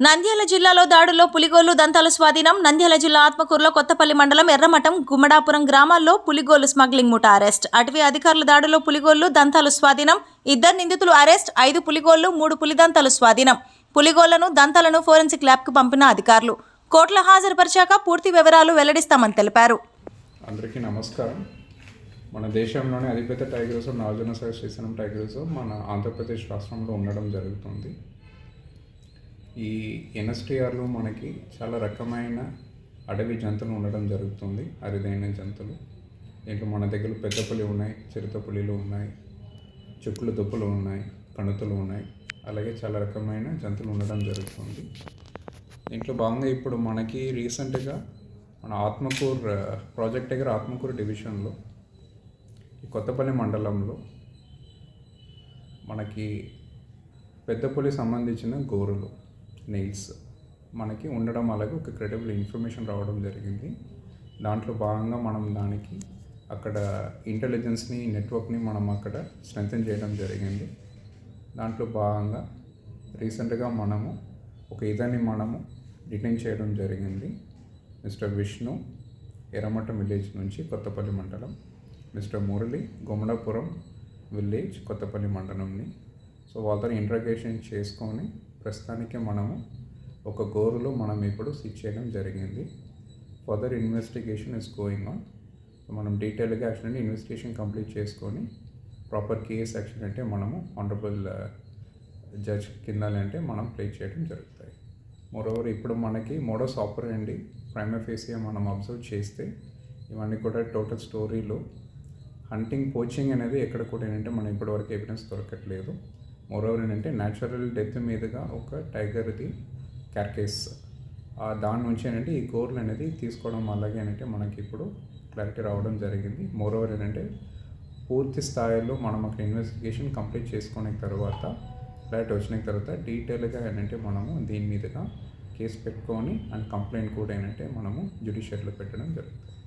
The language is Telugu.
నంద్యాల జిల్లాలో దాడుల్లో పులిగోలు దంతాల స్వాధీనం. నంద్యాల జిల్లా ఆత్మకూరులో కొత్తపల్లి మండలం ఎర్రమఠం, గుమ్మడాపురం గ్రామాల్లో పులిగోలు స్మగ్లింగ్ ముఠా అరెస్ట్. అటవీ అధికారుల దాడుల్లో పులిగోళ్లు దంతాలు స్వాధీనం. 2 నిందితులు అరెస్ట్. 5 పులిగోళ్లు, 3 పులిదంతాలు స్వాధీనం. పులిగోళ్లను, దంతాలను ఫోరెన్సిక్ ల్యాబ్కు పంపిన అధికారులు కోర్టులో హాజరుపరిచాక పూర్తి వివరాలు వెల్లడిస్తామని తెలిపారు. అందరికీ నమస్కారం. మన దేశంలోనే అతిపెద్ద tiger reserve Nagarjunasagar Srisailam tiger reserve మన ఆంధ్రప్రదేశ్ రాష్ట్రంలో ఉండడం జరుగుతుంది. ఈ ఎన్ఎస్టీఆర్లో మనకి చాలా రకమైన అడవి జంతువులు ఉండడం జరుగుతుంది, అరుదైన జంతువులు. దీంట్లో మన దగ్గర పెద్ద పులి ఉన్నాయి, చిరుత పులిలు ఉన్నాయి, చుక్కులు దుప్పులు ఉన్నాయి, కణుతులు ఉన్నాయి, అలాగే చాలా రకమైన జంతువులు ఉండడం జరుగుతుంది. దీంట్లో భాగంగా ఇప్పుడు మనకి రీసెంట్గా మన ఆత్మకూరు ప్రాజెక్ట్ దగ్గర ఆత్మకూరు డివిజన్లో ఈ కొత్తపల్లి మండలంలో మనకి పెద్ద పులి సంబంధించిన గోరులు, నెయిల్స్ మనకి ఉండడం, అలాగే ఒక క్రెడిబుల్ ఇన్ఫర్మేషన్ రావడం జరిగింది. దాంట్లో భాగంగా మనం దానికి అక్కడ ఇంటెలిజెన్స్ని, నెట్వర్క్ని మనం అక్కడ స్ట్రెంథెన్ చేయడం జరిగింది. దాంట్లో భాగంగా రీసెంట్గా మనము ఇతన్ని మనము డిటైన్ చేయడం జరిగింది. మిస్టర్ విష్ణు, ఎర్రమఠం విలేజ్ నుంచి కొత్తపల్లి మండలం, మిస్టర్ మురళి, గుమ్మడాపురం విలేజ్, కొత్తపల్లి మండలంని. సో వాళ్ళతో ఇంట్రాగేషన్ చేసుకొని ప్రస్తుతానికి మనము ఒక గోరులో మనం ఇప్పుడు సీజ్ చేయడం జరిగింది. Further investigation is going on. మనం డీటెయిల్గా యాక్చువల్లీ ఇన్వెస్టిగేషన్ కంప్లీట్ చేసుకొని ప్రాపర్ కేస్ యాక్షన్ అంటే మనము ఆనరబుల్ జడ్జ్ కింద అంటే మనం ప్లే చేయడం జరుగుతాయి. మోరోవర్ ఇప్పుడు మనకి మోడస్ ఆపరెండి ప్రైమా ఫేసియా మనం అబ్జర్వ్ చేస్తే ఇవన్నీ కూడా టోటల్ స్టోరీలో హంటింగ్, పోచింగ్ అనేది ఎక్కడ కూడా ఏంటంటే మనం ఇప్పటివరకు ఎవిడెన్స్ దొరకట్లేదు. మోరోవర్ ఏంటంటే న్యాచురల్ డెత్ మీదుగా ఒక టైగర్ది క్యార్కేస్, దాని నుంచి ఏంటంటే ఈ గోర్లు అనేది తీసుకోవడం, అలాగే ఏంటంటే మనకి ఇప్పుడు క్లారిటీ రావడం జరిగింది. మోరోవర్ ఏంటంటే పూర్తి స్థాయిలో మనం అక్కడ ఇన్వెస్టిగేషన్ కంప్లీట్ చేసుకున్న తర్వాత, క్లారిటీ వచ్చిన తర్వాత డీటెయిల్గా ఏంటంటే మనము దీని మీదుగా కేసు పెట్టుకొని అండ్ కంప్లైంట్ కూడా ఏంటంటే మనము జ్యుడిషియరీలో పెట్టడం జరుగుతుంది.